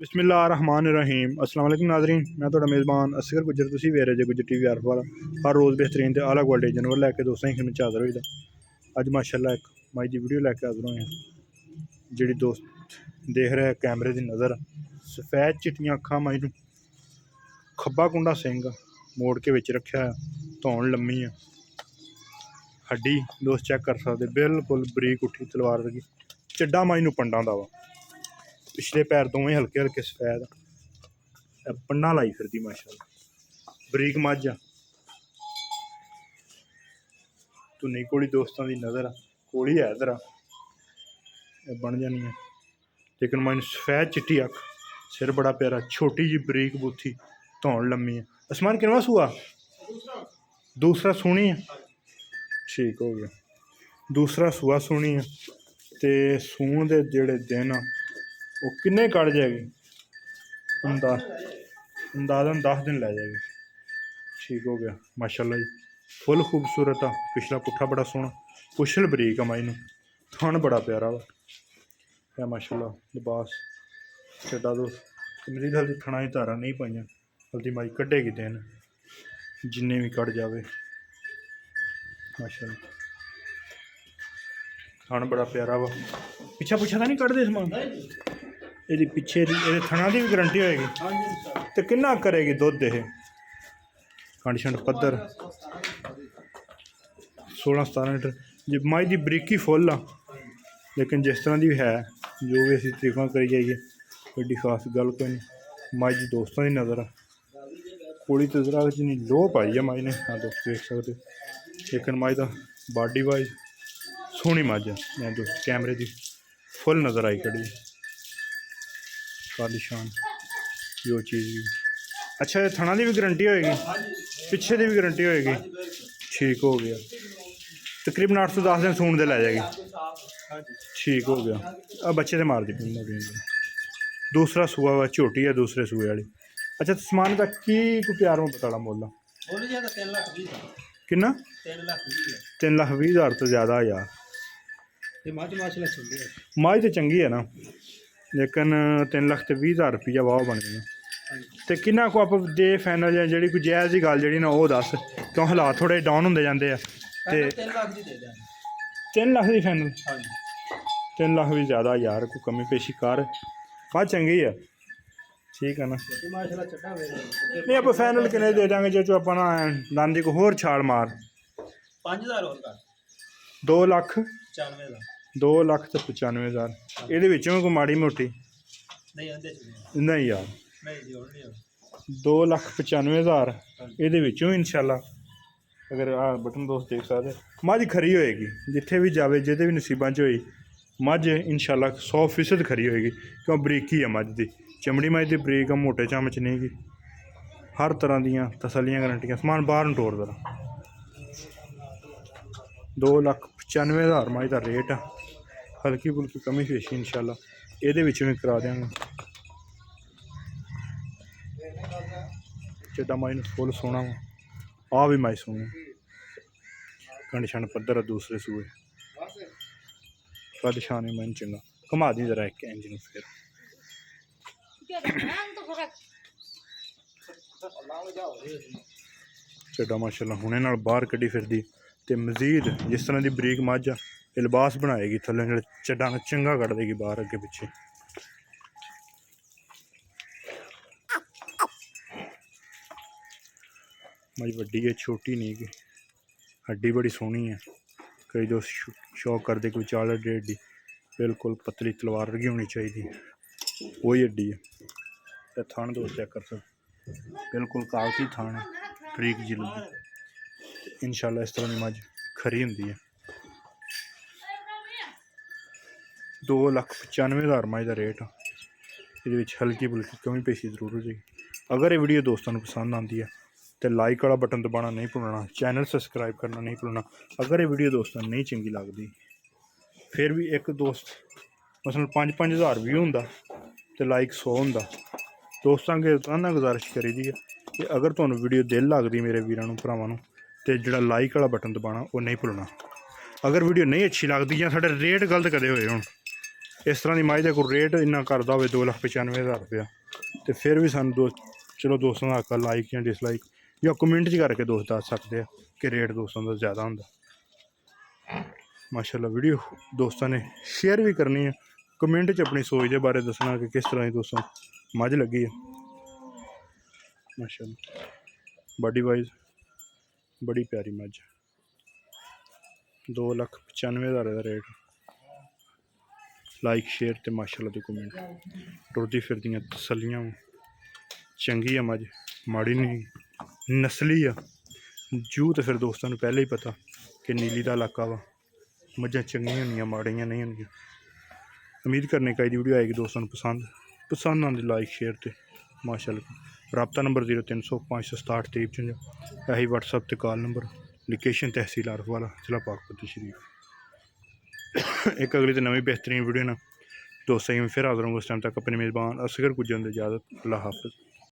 बिस्मिल्लाहिर्रहमानिर्रहीम अस्सलाम वालेकुम नाज़रीन, मैं थोड़ा मेज़बान असगर गुजर तुसी वेख रहे जे गुजर टीवी आर वाला हर रोज़ बेहतरीन ते आला क्वालिटी जानवर लैके दोस्तों की खिदमत हाज़र होई दा। अज माशाअल्लाह एक माई दी वीडियो लैके हाज़र होए हैं। जिहड़ी दोस्त देख रहे कैमरे की नज़र सफेद चिट्टियां अखां माई नूं, खब्बा कुंडा सिंग मोड़ के विच रखा है, धौन लम्मी है, हड्डी दोस्त चेक कर सकते बिल्कुल बरीक उठी तलवार वर्गी, चिड्डा माई नूं पंडा दा वा, पिछले पैर दोवें हल्के हल्के सफेद, पंडा लाई फिरदी माशाअल्लाह, बरीक मझ आ, धुनी कोड़ी दोस्तों की नज़र कोड़ी है इधर बन जानी है, लेकिन मैंने सफेद चिट्टी अख, सिर बड़ा प्यारा, छोटी जी बरीक बूथी, धौन लम्मी है। आसमान किनवा सूआ? दूसरा सूनी है, ठीक हो गया, दूसरा सूआ सूनी है। तो सून के जोड़े दिन वो किन्ने कट जाएगी, अंदाजन 10 दिन लै जाएगी। ठीक हो गया माशाअल्लाह जी, फुल खूबसूरत आ, पिछला पुट्ठा बड़ा सोहना, पुछल बरीक आ माई नूं, थन बड़ा प्यारा वा है माशाअल्लाह। लिबास चड्डा दो मजीद हल्दी थना ही धारा नहीं पाइया, हल्दी माई कड्ढेगी दिन जिन्ने भी कट जाए माशाअल्लाह, थन बड़ा प्यारा वा, पिछा पुछा तो नहीं कटदे समान ये पिछे ये थना की भी गारंटी होएगी। तो किन्ना करेगी दुध ये खंड छंड पद्धर 16-17 लीटर जी माई की बरीकी फुल आ, लेकिन जिस तरह की भी है जो भी असी तरीफा करी जाइए एडी खास गल कोई नहीं। माई की दोस्तों की नज़र आ कोड़ी तो जरा जिन्नी लोह पाई है माई ने, हाँ दोस्त देख सकते, लेकिन माई का बॉडी वाइज सोहनी मझ है, मैं दोस्त कैमरे की फुल नज़र आई खड़ी कालीशान जो चीज़ भी। अच्छा ये थना की भी गारंटी होएगी, पिछे की भी गारंटी होएगी, ठीक हो गया। तकरीबन 8 से 10 दिन सून दे लै जाएगी, ठीक हो गया। अब बच्चे से मार दी दूसरा सूआ वा झोटी है दूसरे सूए वाली। अच्छा समान का की कोई प्यार में बताड़ा मुल किन्ना 3,20,000 तो ज़्यादा यार, मझ तो चंगी है ना, लेकिन 3,20,000 रुपया वाह बन गया। तो किन्ना को आप दे फाइनल या जी कोई जायज़ की गल जी ना वो दस, क्यों हालात थोड़े डाउन होंगे जाते हैं। तो 3 लाख की फाइनल, 3 लाख भी ज़्यादा यार, कोई कमी पेशी कर बात चंगी है, ठीक है ना। नहीं आप फाइनल किन्ने दे देंगे जो अपना दांदी को होर छाल मार 2 लाख 2,95,000 ये कोई माड़ी मोटी नहीं यार, 2,95,000 ये इंशाल्लाह अगर बटन दोस्त देख सकते मझ खरी होएगी, जिथे भी जाए जिते भी नसीबा च होई मझ इंशाल्लाह 100% खरी होएगी, क्यों बरीकी है मझ की, चमड़ी मझ की बरीक है, मोटे चमच नहीं गी, हर तरह दियाँ तसलियाँ गारंटियाँ। समान बाहर टोर दरा 2,95,000 मझ का रेट है, हल्की फुल्की कमी पेशी इंशाल्लाह ये भी करा देंगे। चिट्टा माई फुल सोना आ भी माई सोनी, खंड छंड पद्धर है दूसरे सूए, कद शान मन चंगा, घुमा दी जरा एक इंजन फिर चिट्टा माशाल्लाह हुणे नाल बाहर कड्डी फिरदी, ते मजीद जिस तरह की बरीक मझ आ लिबास बनाएगी थल्ले जो चिट्टा चंगा कट देगी बाहर अगे पिछे। मझ वड्डी है छोटी नहीं कि हड्डी बड़ी सोहनी है, कई दोस्त शौक करते कोई 40-1.5 बिल्कुल पतली तलवार वर्गी होनी चाहिए, वही हड्डी है। तो थान दोस्त चेक कर सकते बिल्कुल कागजी थान है, बरीक जिल इंशाल्लाह इस तरह की मझ खरी होंगी है। 2,95,000 मझ का रेट आ, ये हल्की फुल्की कमी पेशी जरूर हो जाएगी। अगर ये वीडियो दोस्तों पसंद आती है तो लाइक वाला बटन दबाना नहीं भूलना, चैनल सब्सक्राइब करना नहीं भूलना। अगर ये वीडियो दोस्तों नहीं चंगी लगती फिर भी एक दोस्त मसलन 5-5 हज़ार व्यू होंदा तो लाइक 100 होंदा, दोस्तों अगे रोजाना गुजारिश करी दी है कि अगर तुहानू वीडियो दिल लगती मेरे वीरां नूं भरावां नूं तो जिहड़ा लाइक वाला बटन दबाना वो नहीं भूलना। अगर वीडियो नहीं अच्छी लगती या साढ़े रेट गलत कदे होए होण इस तरह की मझ का कोई रेट इन्ना करता हो 2,95,000 रुपया तो फिर भी सानू चलो दोस्तों का आका लाइक या डिसलाइक या कमेंट च करके दोस्त दस सकते हैं कि रेट दोस्तों का ज़्यादा होंगे। माशाल्लाह वीडियो दोस्तों ने शेयर भी करनी है, कमेंट च अपनी सोच के बारे दसना कि किस तरह की दोस्तों मझ लगी है। माशाल्लाह बॉडी वाइज बड़ी प्यारी मझ, 2,95,000 का रेट। लाइक शेयर तो माशाल्लाह दी कमेंट, टुरदी फिरदियां तसलियां चंगी है मझ, माड़ी नहीं, नस्ली है जू। तो फिर दोस्तों को पहले ही पता कि नीली का इलाका वा, मझां चंगियां होंदियां माड़ियां नहीं होंदियां। उम्मीद करने का वीडियो आएगी दोस्तों को पसंद आती लाइक शेयर तो माशाल्लाह। रबता नंबर 0305 67 53, यही व्हाट्सअप ते कॉल नंबर। लोकेशन तहसील आरफवाला, जिला पाकपति शरीफ। एक अगली तो नवी बेहतरीन वीडियो ना दोस्तों फिर हाजिर होंगे। उस टाइम तक अपने मेज़बान असगर गुज्जर की इजाज़त। अल्लाह हाफ़िज़।